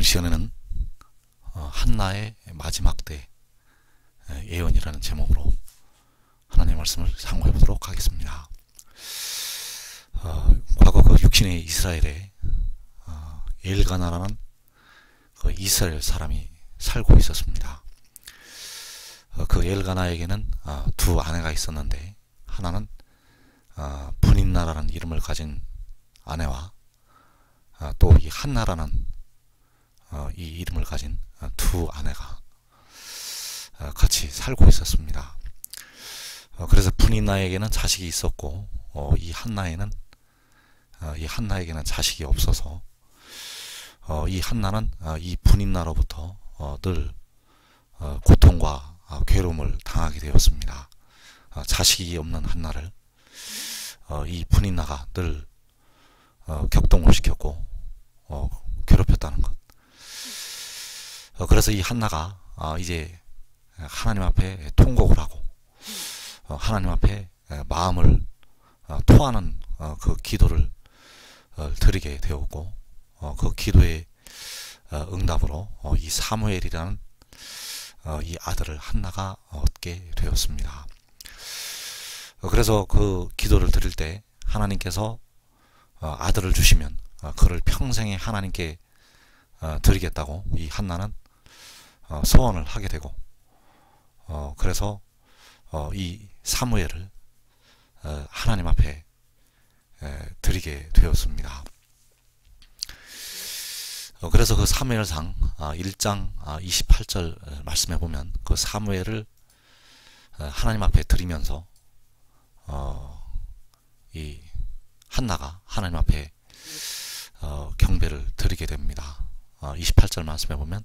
오늘 시간에는 한나의 마지막 때 예언이라는 제목으로 하나님의 말씀을 상고해 보도록 하겠습니다. 과거 그 육신의 이스라엘에 엘가나라는 그 이스라엘 사람이 살고 있었습니다. 그 엘가나에게는 두 아내가 있었는데, 하나는 분인나라는 이름을 가진 아내와 또 이 한나라는 이 이름을 가진 두 아내가 같이 살고 있었습니다. 그래서 분인나에게는 자식이 있었고, 이 한나에게는 자식이 없어서 이 한나는 이 분인나로부터 늘 고통과 괴로움을 당하게 되었습니다. 자식이 없는 한나를 이 분인나가 늘 격동을 시켰고 괴롭혔다는 것. 그래서 이 한나가 이제 하나님 앞에 통곡을 하고 하나님 앞에 마음을 토하는 그 기도를 드리게 되었고, 그 기도의 응답으로 이 사무엘이라는 이 아들을 한나가 얻게 되었습니다. 그래서 그 기도를 드릴 때 하나님께서 아들을 주시면 그를 평생에 하나님께 드리겠다고 이 한나는 소원을 하게 되고, 그래서 이 사무엘을 하나님 앞에 드리게 되었습니다. 그래서 그 사무엘상 1장 28절 말씀해 보면, 그 사무엘을 하나님 앞에 드리면서 이 한나가 하나님 앞에 경배를 드리게 됩니다. 28절 말씀해 보면,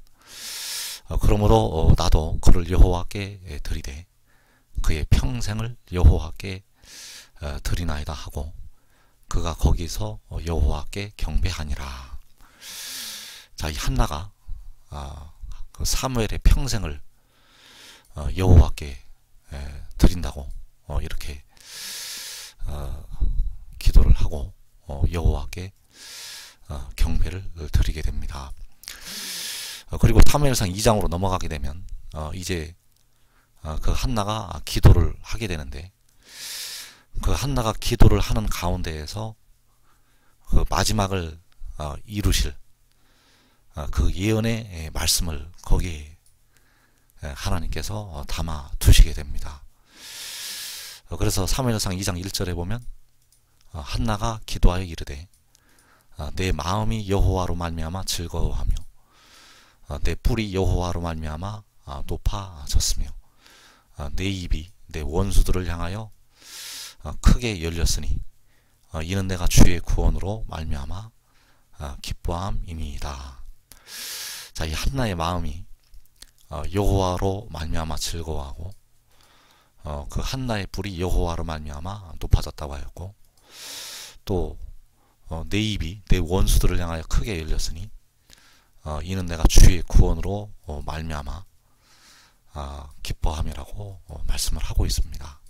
그러므로 나도 그를 여호와께 드리되 그의 평생을 여호와께 드리나이다 하고 그가 거기서 여호와께 경배하니라. 자, 이 한나가 그 사무엘의 평생을 여호와께 드린다고 이렇게 기도를 하고 여호와께 경배를 드리게 됩니다. 그리고 사무엘상 2장으로 넘어가게 되면 이제 그 한나가 기도를 하게 되는데, 그 한나가 기도를 하는 가운데에서 그 마지막을 이루실 그 예언의 말씀을 거기에 하나님께서 담아 두시게 됩니다. 그래서 사무엘상 2장 1절에 보면 한나가 기도하여 이르되 내 마음이 여호와로 말미암아 즐거워하며 내 뿔이 여호와로 말미암아 높아졌으며 내 입이 내 원수들을 향하여 크게 열렸으니 이는 내가 주의 구원으로 말미암아 기뻐함이니이다. 자, 이 한나의 마음이 여호와로 말미암아 즐거워하고 그 한나의 뿔이 여호와로 말미암아 높아졌다고 하였고, 또 내 입이 내 원수들을 향하여 크게 열렸으니 이는 내가 주의 구원으로 말미암아 기뻐함이라고 말씀을 하고 있습니다.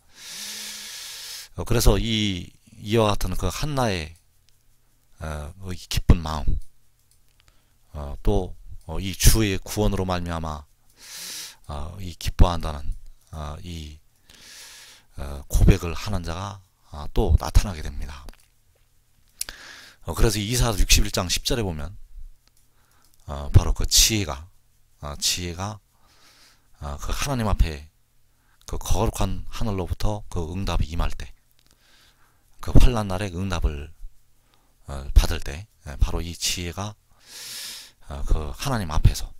그래서 이와 같은 그 한나의 기쁜 마음, 또 이 주의 구원으로 말미암아 이 기뻐한다는 이 고백을 하는 자가 또 나타나게 됩니다. 그래서 이사야 61장 10절에 보면 바로 그 지혜가 그 하나님 앞에 그 거룩한 하늘로부터 그 응답이 임할 때, 그 환난 날에 응답을 받을 때 바로 이 지혜가 그 하나님 앞에서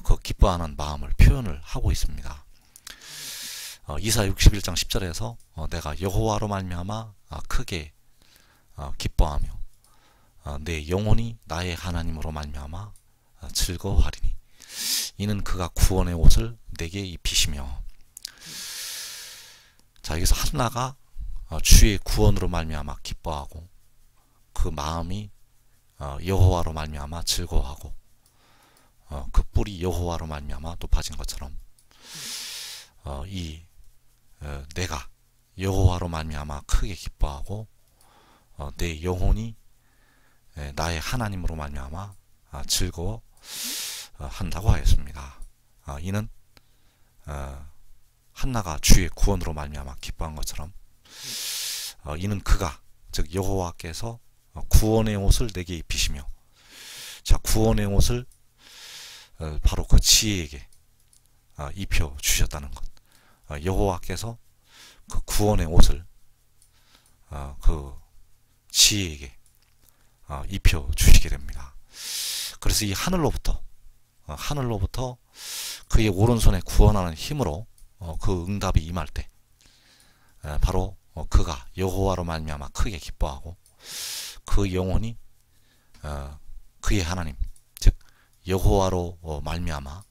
그 기뻐하는 마음을 표현을 하고 있습니다. 이사야 61장 10절에서 내가 여호와로 말미암아 크게 기뻐하며 내 영혼이 나의 하나님으로 말미암아 즐거워하리니 이는 그가 구원의 옷을 내게 입히시며. 자, 여기서 한나가 주의 구원으로 말미암아 기뻐하고 그 마음이 여호와로 말미암아 즐거워하고 그 뿔이 여호와로 말미암아 높아진 것처럼 내가 여호와로 말미암아 크게 기뻐하고 내 영혼이 나의 하나님으로 말미암아 즐거워 한다고 하였습니다. 이는 한나가 주의 구원으로 말미암아 기뻐한 것처럼 이는 그가 즉 여호와께서 구원의 옷을 내게 입히시며, 자, 구원의 옷을 바로 그 지혜에게 입혀 주셨다는 것. 여호와께서 그 구원의 옷을 그 지혜에게 입혀 주시게 됩니다. 그래서 이 하늘로부터 그의 오른손에 구원하는 힘으로 그 응답이 임할 때 바로 그가 여호와로 말미암아 크게 기뻐하고 그 영혼이 그의 하나님 즉 여호와로 말미암아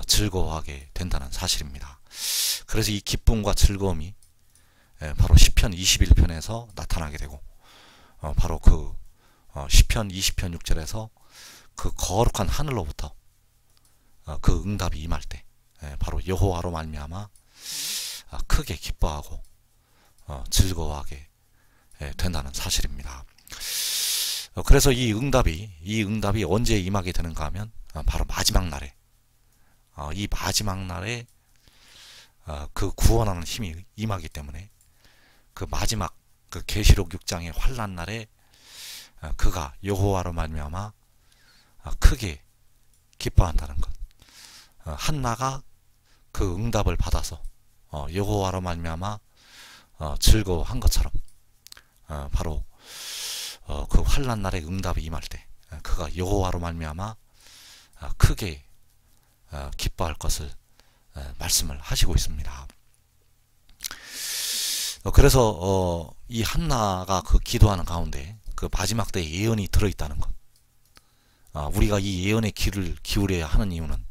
즐거워하게 된다는 사실입니다. 그래서 이 기쁨과 즐거움이 바로 시편 21편에서 나타나게 되고 바로 그 시편 20편 6절에서 그 거룩한 하늘로부터 그 응답이 임할 때 바로 여호와로 말미암아 크게 기뻐하고 즐거워하게 된다는 사실입니다. 그래서 이 응답이 언제 임하게 되는가 하면 바로 마지막 날에 이 마지막 날에 그 구원하는 힘이 임하기 때문에 그 마지막 그 계시록 6장의 환난 날에 그가 여호와로 말미암아 크게 기뻐한다는 것. 한나가 그 응답을 받아서 여호와로 말미암아 즐거워한 것처럼 바로 그 환난 날에 응답이 임할 때 그가 여호와로 말미암아 크게 기뻐할 것을 말씀을 하시고 있습니다. 그래서 이 한나가 그 기도하는 가운데 그 마지막 때 예언이 들어있다는 것. 우리가 이 예언의 귀를 기울여야 하는 이유는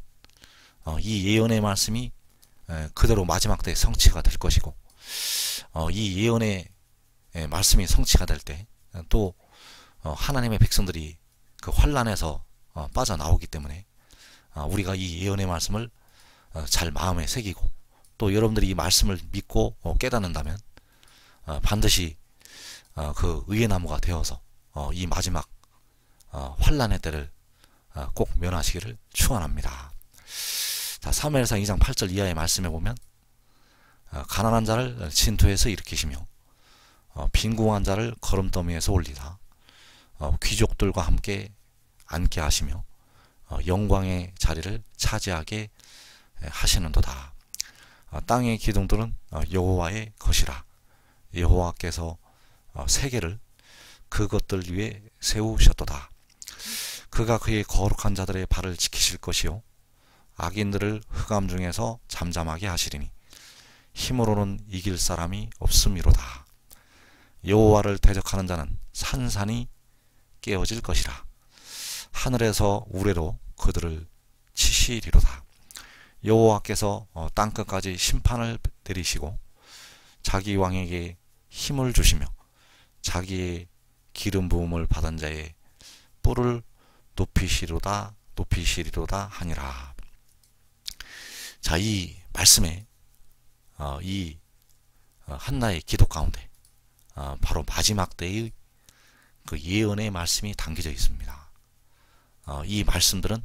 이 예언의 말씀이 그대로 마지막 때 성취가 될 것이고 이 예언의 말씀이 성취가 될 때 또 하나님의 백성들이 그 환난에서 빠져나오기 때문에 우리가 이 예언의 말씀을 잘 마음에 새기고 또 여러분들이 이 말씀을 믿고 깨닫는다면 반드시 그 의의 나무가 되어서 이 마지막 환난의 때를 꼭 면하시기를 축원합니다. 자, 사무엘상 2장 8절 이하의 말씀에 보면 가난한 자를 진토에서 일으키시며 빈궁한 자를 거름더미에서 올리사 귀족들과 함께 앉게 하시며 영광의 자리를 차지하게 하시는도다. 땅의 기둥들은 여호와의 것이라. 여호와께서 세계를 그것들 위에 세우셨도다. 그가 그의 거룩한 자들의 발을 지키실 것이요 악인들을 흑암 중에서 잠잠하게 하시리니 힘으로는 이길 사람이 없음이로다. 여호와를 대적하는 자는 산산이 깨어질 것이라. 하늘에서 우레로 그들을 치시리로다. 여호와께서 땅끝까지 심판을 내리시고 자기 왕에게 힘을 주시며 자기의 기름 부음을 받은 자의 뿔을 높이시리로다 하니라. 자, 이 말씀에 이 한나의 기도 가운데 바로 마지막 때의 그 예언의 말씀이 담겨져 있습니다. 이 말씀들은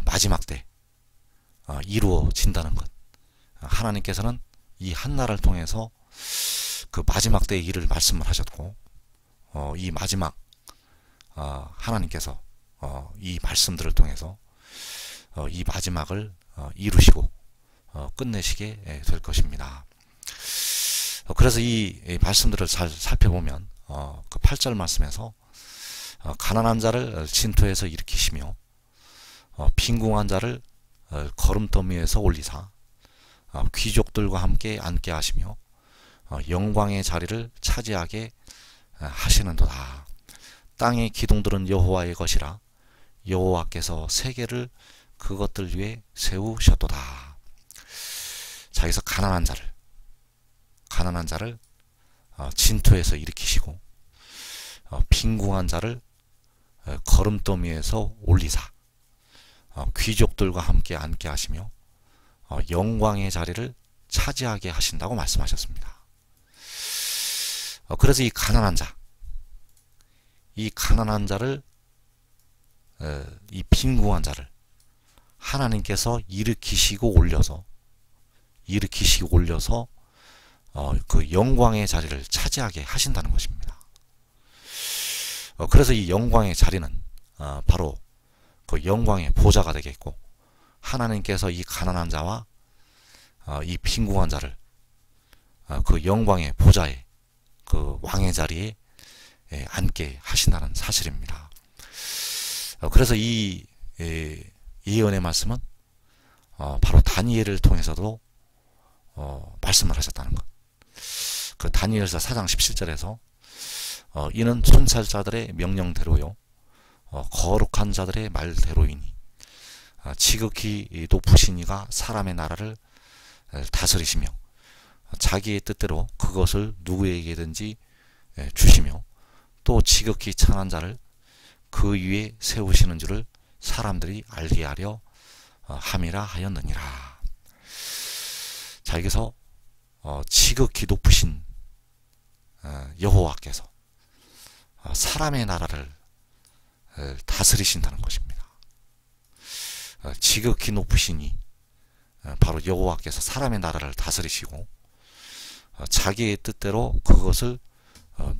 마지막 때 이루어진다는 것. 하나님께서는 이 한나를 통해서 그 마지막 때의 일을 말씀을 하셨고 이 마지막 하나님께서 이 말씀들을 통해서 이 마지막을 이루시고 끝내시게 될 것입니다. 그래서 이 말씀들을 잘 살펴보면 그 8절 말씀에서 가난한 자를 진토에서 일으키시며 빈궁한 자를 거름더미에서 올리사 귀족들과 함께 앉게 하시며 영광의 자리를 차지하게 하시는도다. 땅의 기둥들은 여호와의 것이라. 여호와께서 세계를 그것들 위에 세우셨도다. 자, 여기서 가난한 자를 진토에서 일으키시고 빈궁한 자를 거름더미에서 올리사 귀족들과 함께 앉게 하시며 영광의 자리를 차지하게 하신다고 말씀하셨습니다. 그래서 이 가난한 자를 이 빈궁한 자를 하나님께서 일으키시고 올려서 그 영광의 자리를 차지하게 하신다는 것입니다. 그래서 이 영광의 자리는 바로 그 영광의 보좌가 되겠고, 하나님께서 이 가난한 자와 이 빈궁한 자를 그 영광의 보좌에, 그 왕의 자리에 앉게 하신다는 사실입니다. 그래서 이 예언의 말씀은 바로 다니엘을 통해서도 말씀을 하셨다는 것. 그 다니엘서 4장 17절에서 이는 순찰자들의 명령대로요 거룩한 자들의 말대로이니 지극히 높으신 이가 사람의 나라를 다스리시며 자기의 뜻대로 그것을 누구에게든지 주시며 또 지극히 천한 자를 그 위에 세우시는 줄을 사람들이 알게 하려 함이라 하였느니라. 자, 여기서 지극히 높으신 여호와께서 사람의 나라를 다스리신다는 것입니다. 지극히 높으시니 바로 여호와께서 사람의 나라를 다스리시고 자기의 뜻대로 그것을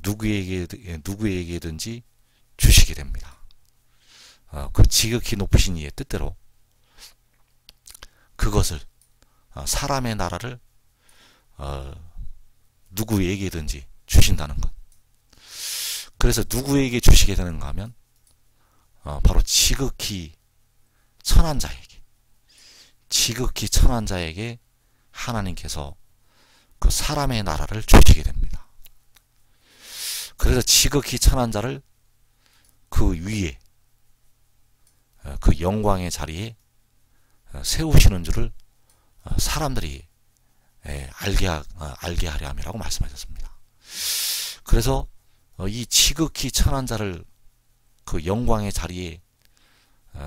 누구에게든지 주시게 됩니다. 그 지극히 높으신 이의 뜻대로 그것을 사람의 나라를 누구에게든지 주신다는 것. 그래서 누구에게 주시게 되는가 하면 바로 지극히 천한 자에게 하나님께서 그 사람의 나라를 주시게 됩니다. 그래서 지극히 천한 자를 그 위에 그 영광의 자리에 세우시는 줄을 사람들이 알게 하려 함이라고 말씀하셨습니다. 그래서 이 지극히 천한 자를 그 영광의 자리에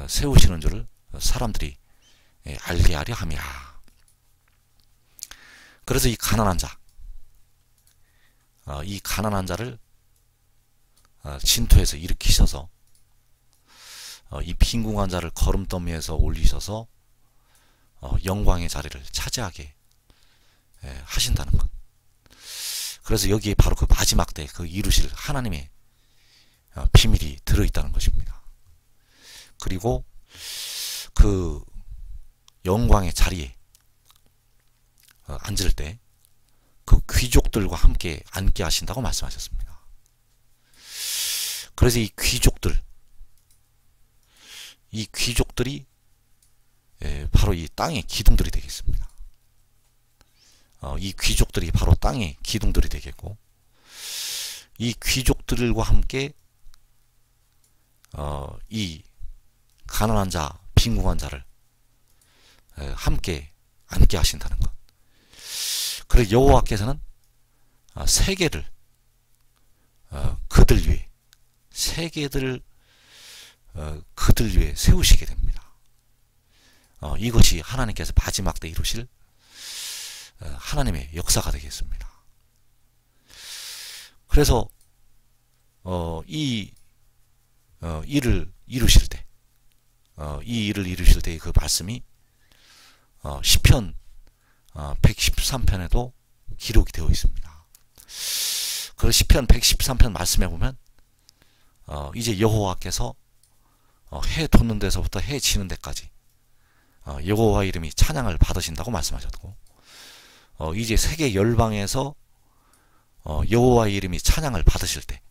세우시는 줄을 사람들이 알게 하려 함이라. 그래서 이 가난한 자를 진토에서 일으키셔서 이 빈궁한 자를 거름더미에서 올리셔서 영광의 자리를 차지하게 하신다는 것. 그래서 여기에 바로 그 마지막 때 그 이루실 하나님의 비밀이 들어있다는 것입니다. 그리고 그 영광의 자리에 앉을 때 그 귀족들과 함께 앉게 하신다고 말씀하셨습니다. 그래서 이 귀족들이 바로 이 땅의 기둥들이 되겠습니다. 이 귀족들이 바로 땅의 기둥들이 되겠고, 이 귀족들과 함께 이 가난한 자, 빈궁한 자를 함께 앉게 하신다는 것. 그래서 여호와께서는 세계를 그들 위에 세우시게 됩니다. 이것이 하나님께서 마지막 때 이루실 하나님의 역사가 되겠습니다. 그래서 이 일을 이루실 때, 그 말씀이 시편 113편에도 기록이 되어 있습니다. 그 시편 113편 말씀해 보면 이제 여호와께서 해 돋는 데서부터 해 지는 데까지 여호와 이름이 찬양을 받으신다고 말씀하셨고, 이제 세계 열방에서 여호와 이름이 찬양을 받으실 때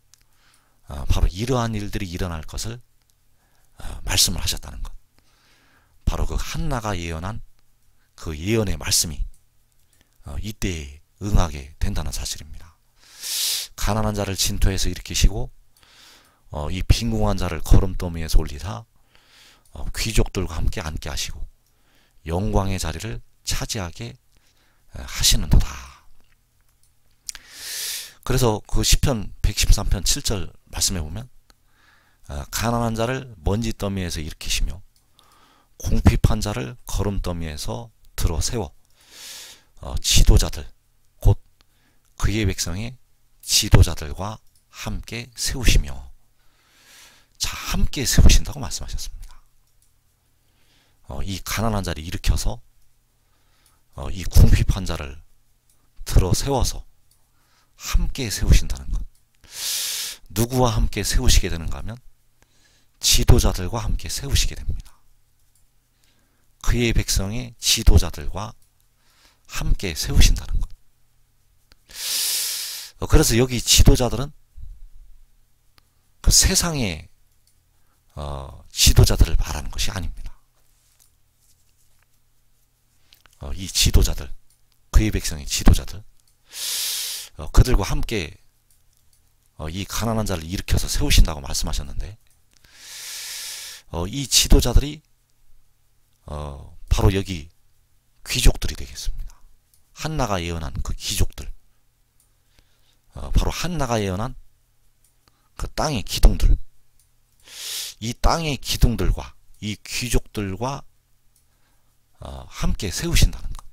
바로 이러한 일들이 일어날 것을 말씀을 하셨다는 것. 바로 그 한나가 예언한 그 예언의 말씀이 이때에 응하게 된다는 사실입니다. 가난한 자를 진토에서 일으키시고 이 빈궁한 자를 거름더미에서 올리사 귀족들과 함께 앉게 하시고 영광의 자리를 차지하게 하시는도다. 그래서 그 시편 113편 7절 말씀해 보면 가난한 자를 먼지 더미에서 일으키시며 궁핍한 자를 거름더미에서 들어 세워 지도자들 곧 그의 백성의 지도자들과 함께 세우시며. 자, 자, 함께 세우신다고 말씀하셨습니다. 이 가난한 자를 일으켜서 이 궁핍한 자를 들어 세워서 함께 세우신다는 것. 누구와 함께 세우시게 되는가 하면 지도자들과 함께 세우시게 됩니다. 그의 백성의 지도자들과 함께 세우신다는 것. 그래서 여기 지도자들은 그 세상의 지도자들을 말하는 것이 아닙니다. 이 지도자들, 그의 백성의 지도자들, 그들과 함께 이 가난한 자를 일으켜서 세우신다고 말씀하셨는데, 이 지도자들이 바로 여기 귀족들이 되겠습니다. 한나가 예언한 그 귀족들, 바로 한나가 예언한 그 땅의 기둥들, 이 땅의 기둥들과 이 귀족들과 함께 세우신다는 것.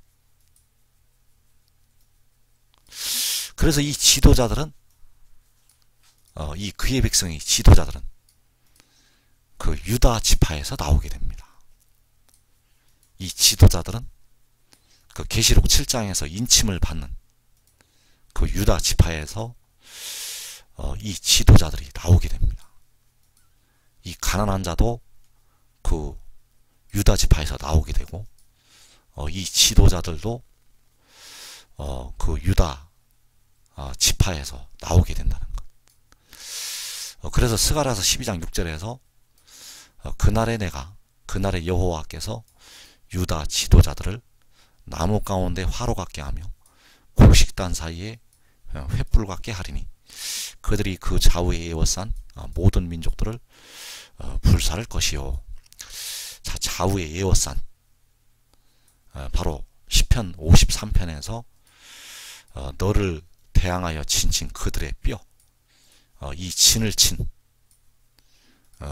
그래서 이 지도자들은 이 그의 백성의 지도자들은 그 유다 지파에서 나오게 됩니다. 이 지도자들은 그 계시록 7장에서 인침을 받는 그 유다 지파에서 이 지도자들이 나오게 됩니다. 이 가난한 자도 그 유다 지파에서 나오게 되고, 이 지도자들도 그 유다 지파에서 나오게 된다는 것. 그래서 스가랴서 12장 6절에서 그날에 여호와께서 유다 지도자들을 나무 가운데 화로 같게 하며 곡식단 사이에 횃불 같게 하리니 그들이 그 좌우에 에워싼 모든 민족들을 불살할 것이요. 자, 좌우에 에워싼, 바로 시편 53편에서 너를 대항하여 친친 그들의 뼈, 이 진을 친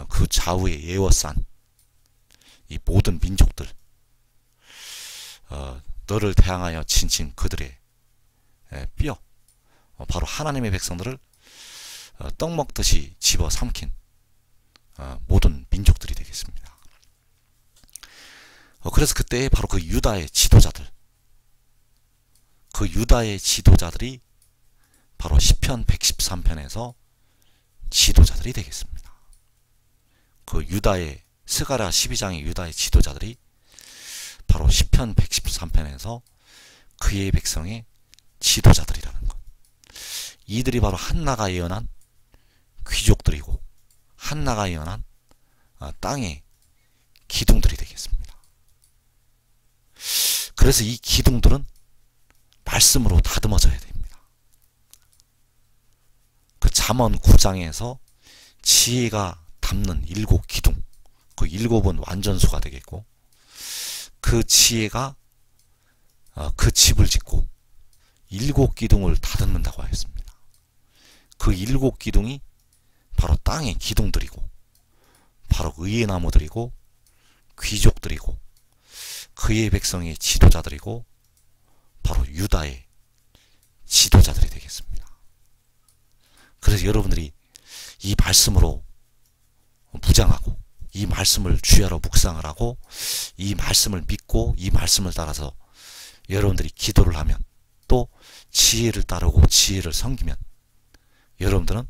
그 좌우에 에워싼 이 모든 민족들, 너를 대항하여 친친 그들의 뼈, 바로 하나님의 백성들을 떡 먹듯이 집어 삼킨 모든 민족들이 되겠습니다. 그래서 그때 바로 그 유다의 지도자들, 그 유다의 지도자들이 바로 시편 113편에서 지도자들이 되겠습니다. 그 유다의 스가랴 12장의 유다의 지도자들이 바로 시편 113편에서 그의 백성의 지도자들이라는 것. 이들이 바로 한나가 예언한 귀족들이고 한나가 예언한 땅의 기둥들이 되겠습니다. 그래서 이 기둥들은 말씀으로 다듬어져야 됩니다. 그 잠언 9장에서 지혜가 담는 7기둥, 그 7은 완전수가 되겠고, 그 지혜가 그 집을 짓고 7기둥을 다듬는다고 하였습니다. 그 7기둥이 바로 땅의 기둥들이고, 바로 의의 나무들이고, 귀족들이고, 그의 백성의 지도자들이고, 바로 유다의 지도자들이 되겠습니다. 그래서 여러분들이 이 말씀으로 무장하고, 이 말씀을 주야로 묵상을 하고, 이 말씀을 믿고, 이 말씀을 따라서 여러분들이 기도를 하면, 또 지혜를 따르고 지혜를 섬기면, 여러분들은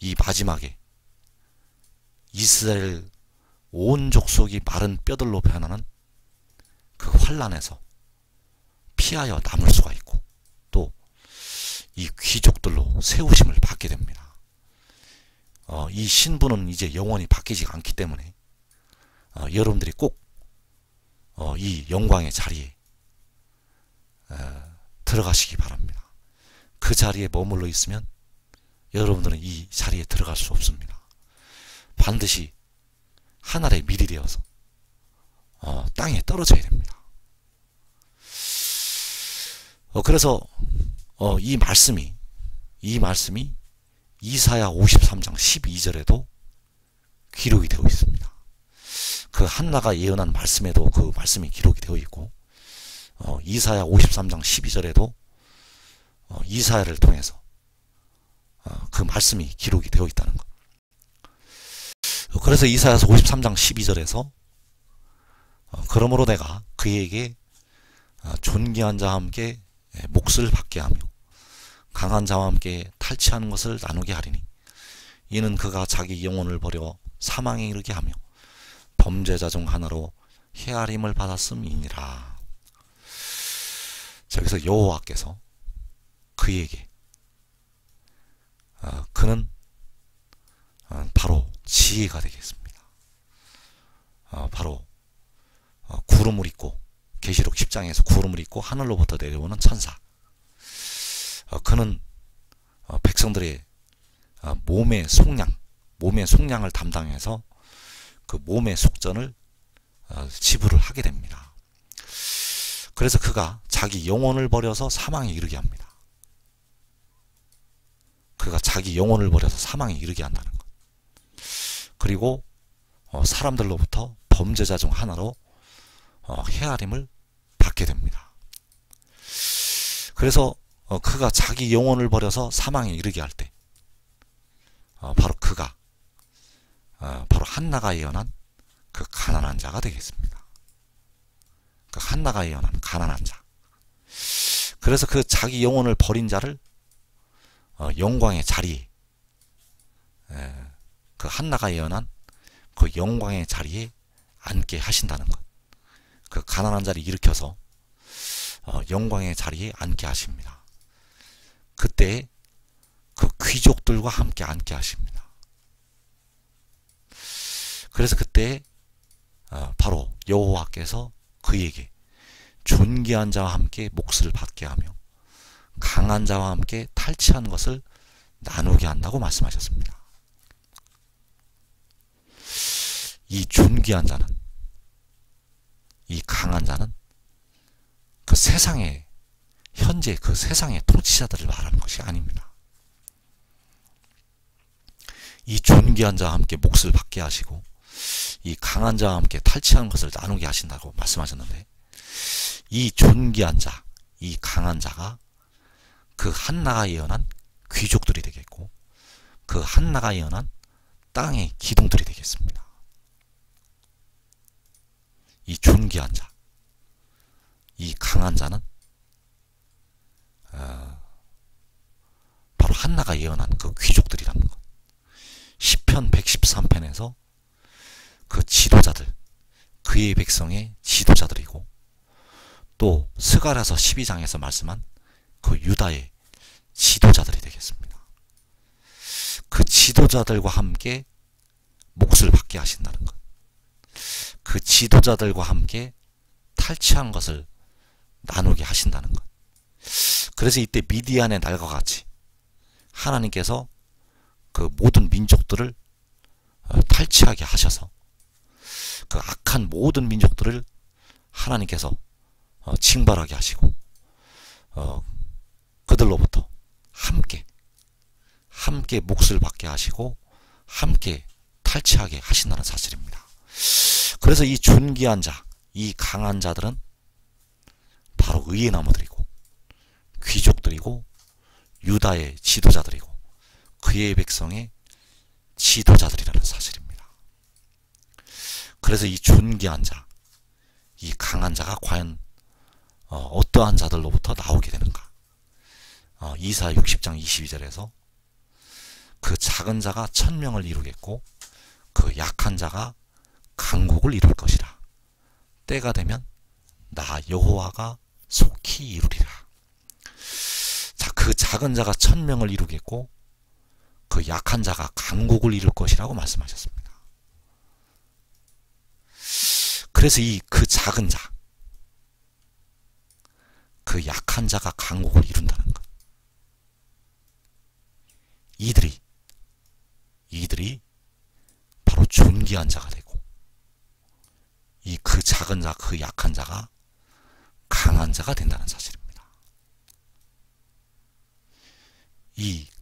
이 마지막에 이스라엘 온 족속이 마른 뼈들로 변하는 그 환난에서 피하여 남을 수가 있고, 또 이 귀족들로 세우심을 받게 됩니다. 이 신분은 이제 영원히 바뀌지 않기 때문에 여러분들이 꼭 이 영광의 자리에 들어가시기 바랍니다. 그 자리에 머물러 있으면 여러분들은 이 자리에 들어갈 수 없습니다. 반드시 하늘의 밀이 되어서 땅에 떨어져야 됩니다. 그래서 이 말씀이 이사야 53장 12절에도 기록이 되어 있습니다. 그 한나가 예언한 말씀에도 그 말씀이 기록이 되어 있고, 이사야 53장 12절에도 이사야를 통해서 그 말씀이 기록이 되어 있다는 것. 그래서 이사야서 53장 12절에서 그러므로 내가 그에게 존귀한 자와 함께 몫을 받게 하며 강한 자와 함께 탈취하는 것을 나누게 하리니 이는 그가 자기 영혼을 버려 사망에 이르게 하며 범죄자 중 하나로 헤아림을 받았음이니라. 저기서 여호와께서 그에게 그는 바로 지혜가 되겠습니다. 바로 구름을 입고 계시록 10장에서 구름을 입고 하늘로부터 내려오는 천사. 그는 백성들의 몸의 속량을 담당해서 그 몸의 속전을 지불을 하게 됩니다. 그래서 그가 자기 영혼을 버려서 사망에 이르게 합니다. 그가 자기 영혼을 버려서 사망에 이르게 한다는 것. 그리고 사람들로부터 범죄자 중 하나로 헤아림을 받게 됩니다. 그래서 그가 자기 영혼을 버려서 사망에 이르게 할 때 바로 그가 바로 한나가 예언한 그 가난한 자가 되겠습니다. 그 한나가 예언한 가난한 자. 그래서 그 자기 영혼을 버린 자를 영광의 자리에 그 한나가 예언한 그 영광의 자리에 앉게 하신다는 것. 그 가난한 자를 일으켜서 영광의 자리에 앉게 하십니다. 그때 그 귀족들과 함께 앉게 하십니다. 그래서 그때 바로 여호와께서 그에게 존귀한 자와 함께 몫을 받게 하며 강한 자와 함께 탈취하는 것을 나누게 한다고 말씀하셨습니다. 이 존귀한 자는, 이 강한 자는 그 세상의 현재 그 세상의 통치자들을 말하는 것이 아닙니다. 이 존귀한 자와 함께 몫을 받게 하시고 이 강한 자와 함께 탈취하는 것을 나누게 하신다고 말씀하셨는데, 이 존귀한 자, 이 강한 자가 그 한나가 예언한 귀족들이 되겠고 그 한나가 예언한 땅의 기둥들이 되겠습니다. 이 존귀한 자, 이 강한 자는 바로 한나가 예언한 그 귀족들이라는 것. 시편 113편에서 그 지도자들, 그의 백성의 지도자들이고, 또 스가랴서 12장에서 말씀한 그 유다의 지도자들이 되겠습니다. 그 지도자들과 함께 몫을 받게 하신다는 것. 그 지도자들과 함께 탈취한 것을 나누게 하신다는 것. 그래서 이때 미디안의 날과 같이 하나님께서 그 모든 민족들을 탈취하게 하셔서 그 악한 모든 민족들을 하나님께서 징벌하게 하시고 그들로부터 함께 몫을 받게 하시고 함께 탈취하게 하신다는 사실입니다. 그래서 이 존귀한 자, 이 강한 자들은 바로 의의 나무들이고 귀족들이고 유다의 지도자들이고 그의 백성의 지도자들이라는 사실입니다. 그래서 이 존귀한 자, 이 강한 자가 과연 어떠한 자들로부터 나오게 되는가? 이사야 60장 22절에서 그 작은 자가 1000명을 이루겠고 그 약한 자가 강국을 이룰 것이라. 때가 되면 나 여호와가 속히 이루리라. 자, 그 작은 자가 1000명을 이루겠고 그 약한 자가 강국을 이룰 것이라고 말씀하셨습니다. 그래서 그 작은 자, 그 약한 자가 강국을 이룬다는 것. 이들이 바로 존귀한 자가 되고 그 작은 자, 그 약한 자가 강한 자가 된다는 사실입니다.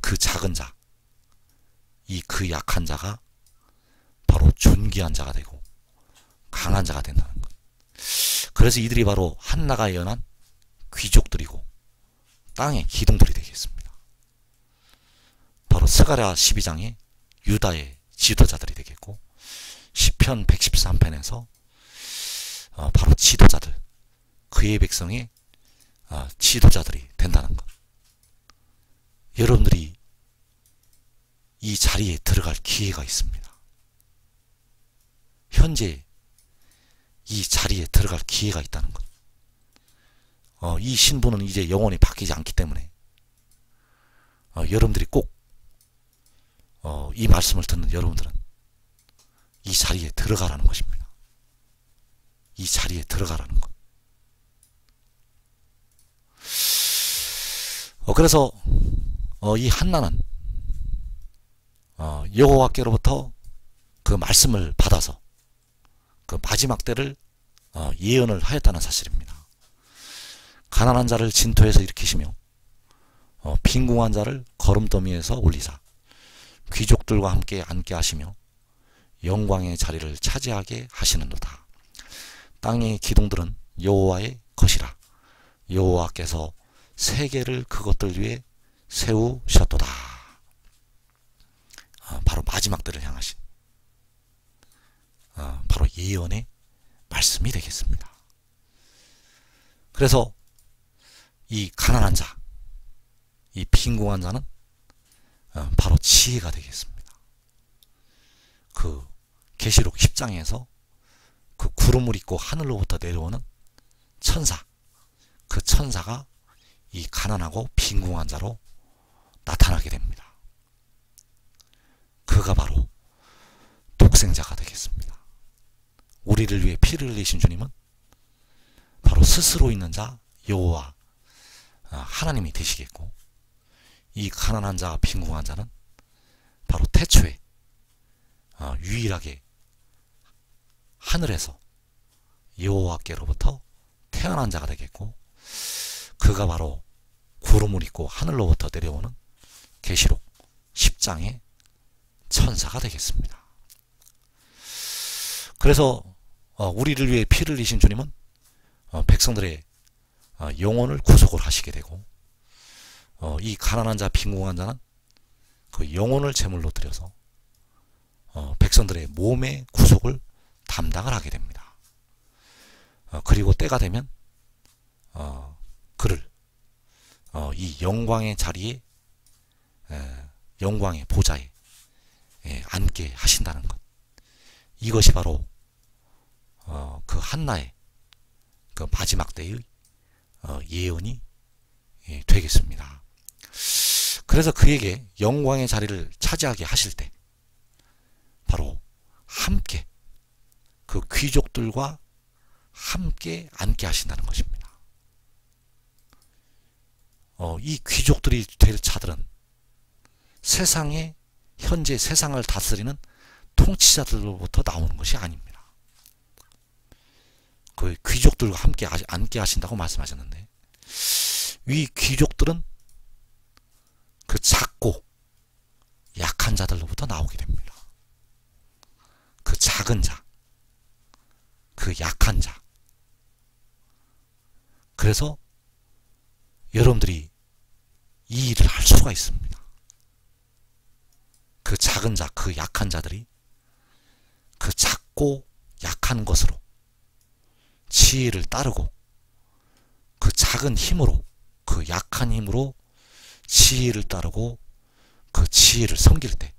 그 작은 자, 그 약한 자가 바로 존귀한 자가 되고 강한 자가 된다는 것. 그래서 이들이 바로 한나가 예언한 귀족들이고 땅의 기둥들이 되겠습니다. 바로 스가랴 12장의 유다의 지도자들이 되겠고 시편 113편에서 바로 지도자들, 그의 백성의 지도자들이 된다는 것. 여러분들이 이 자리에 들어갈 기회가 있습니다. 현재 이 자리에 들어갈 기회가 있다는 것. 이 신분은 이제 영원히 바뀌지 않기 때문에 여러분들이 꼭 이 말씀을 듣는 여러분들은 이 자리에 들어가라는 것입니다. 이 자리에 들어가라는 것. 그래서 이 한나는 여호와께로부터 그 말씀을 받아서 그 마지막 때를 예언을 하였다는 사실입니다. 가난한 자를 진토에서 일으키시며 빈궁한 자를 거름더미에서 올리사 귀족들과 함께 앉게 하시며 영광의 자리를 차지하게 하시는도다. 땅의 기둥들은 여호와의 것이라. 여호와께서 세계를 그것들 위에 세우셨도다. 바로 마지막 때를 향하신 바로 예언의 말씀이 되겠습니다. 그래서 이 가난한 자, 이 빈궁한 자는 바로 지혜가 되겠습니다. 그 계시록 10장에서 그 구름을 입고 하늘로부터 내려오는 천사, 그 천사가 이 가난하고 빈궁한 자로 나타나게 됩니다. 그가 바로 독생자가 되겠습니다. 우리를 위해 피를 흘리신 주님은 바로 스스로 있는 자 여호와 하나님이 되시겠고, 이 가난한 자와 빈궁한 자는 바로 태초에 유일하게 하늘에서 여호와께로부터 태어난 자가 되겠고, 그가 바로 구름을 입고 하늘로부터 내려오는 계시록 10장의 천사가 되겠습니다. 그래서 우리를 위해 피를 흘리신 주님은 백성들의 영혼을 구속을 하시게 되고, 이 가난한 자 빈궁한 자는 그 영혼을 제물로 드려서 백성들의 몸의 구속을 담당을 하게 됩니다. 그리고 때가 되면 그를 이 영광의 자리에, 영광의 보좌에 앉게 하신다는 것. 이것이 바로 그 한나의 그 마지막 때의 예언이 되겠습니다. 그래서 그에게 영광의 자리를 차지하게 하실 때 바로 함께 그 귀족들과 함께 앉게 하신다는 것입니다. 이 귀족들이 될 자들은 세상에, 현재 세상을 다스리는 통치자들로부터 나오는 것이 아닙니다. 그 귀족들과 함께 앉게 하신다고 말씀하셨는데, 이 귀족들은 그 작고 약한 자들로부터 나오게 됩니다. 그 작은 자, 그 약한 자. 그래서 여러분들이 이 일을 할 수가 있습니다. 그 작은 자, 그 약한 자들이 그 작고 약한 것으로 지혜를 따르고, 그 작은 힘으로, 그 약한 힘으로 지혜를 따르고 그 지혜를 섬길 때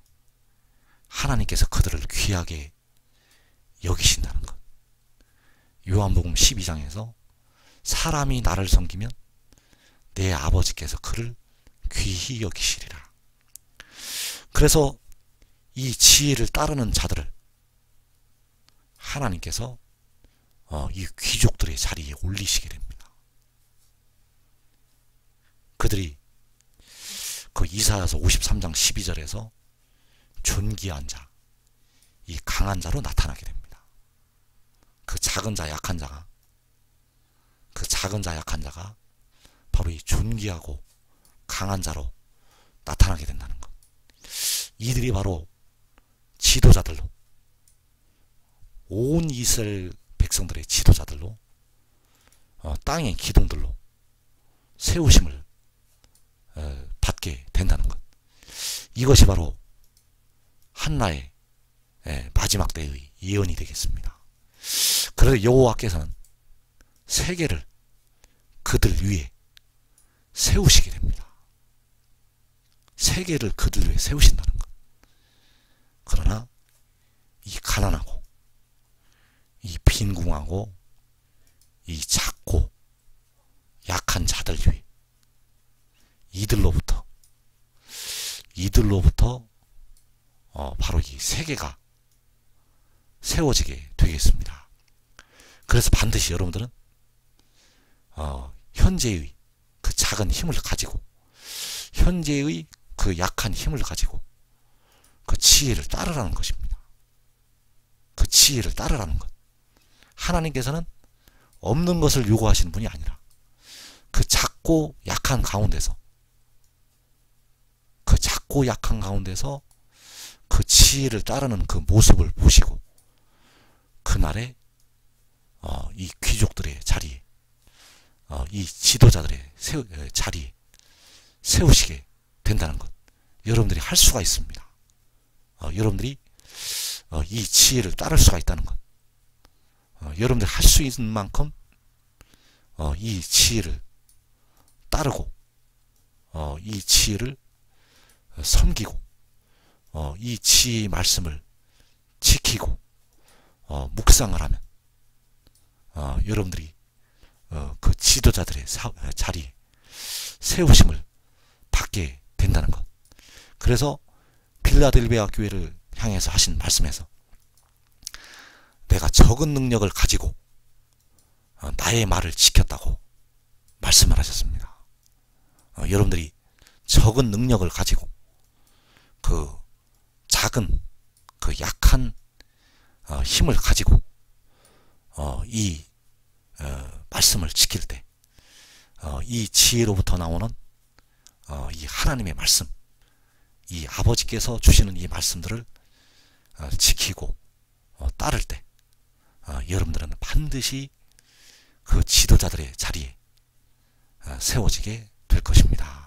하나님께서 그들을 귀하게 여기신다는 것. 요한복음 12장에서 사람이 나를 섬기면 내 아버지께서 그를 귀히 여기시리라. 그래서 이 지혜를 따르는 자들을 하나님께서 이 귀족들의 자리에 올리시게 됩니다. 그들이 그 이사야서 53장 12절에서 존귀한 자, 이 강한 자로 나타나게 됩니다. 그 작은 자, 약한 자가, 그 작은 자, 약한 자가 바로 이 존귀하고 강한 자로 나타나게 된다는 것. 이들이 바로 지도자들로, 온 이스라엘 백성들의 지도자들로, 땅의 기둥들로 세우심을 받게 된다는 것. 이것이 바로 한나의 마지막 때의 예언이 되겠습니다. 그래서 여호와께서는 세계를 그들 위에 세우시게 됩니다. 세계를 그들 위에 세우신다는 것. 그러나 이 가난하고 이 빈궁하고 이 작고 약한 자들 위에 이들로부터 바로 이 세계가 세워지게 되겠습니다. 그래서 반드시 여러분들은 현재의 그 작은 힘을 가지고 현재의 그 약한 힘을 가지고 그 지혜를 따르라는 것입니다. 그 지혜를 따르라는 것. 하나님께서는 없는 것을 요구하시는 분이 아니라 그 작고 약한 가운데서 그 지혜를 따르는 그 모습을 보시고 그날에 이 귀족들의 자리에 이 지도자들의 자리에 세우시게 된다는 것. 여러분들이 할 수가 있습니다. 여러분들이 이 지혜를 따를 수가 있다는 것. 여러분들이 할 수 있는 만큼 이 지혜를 따르고 이 지혜를 섬기고 이 지혜의 말씀을 지키고 묵상을 하면 여러분들이 그 지도자들의 자리에 세우심을 받게 된다는 것. 그래서 빌라델비아 교회를 향해서 하신 말씀에서 내가 적은 능력을 가지고 나의 말을 지켰다고 말씀을 하셨습니다. 여러분들이 적은 능력을 가지고 그 작은 그 약한 힘을 가지고 이 말씀을 지킬 때 이 지혜로부터 나오는 이 하나님의 말씀, 이 아버지께서 주시는 이 말씀들을 지키고 따를 때 여러분들은 반드시 그 지도자들의 자리에 세워지게 될 것입니다.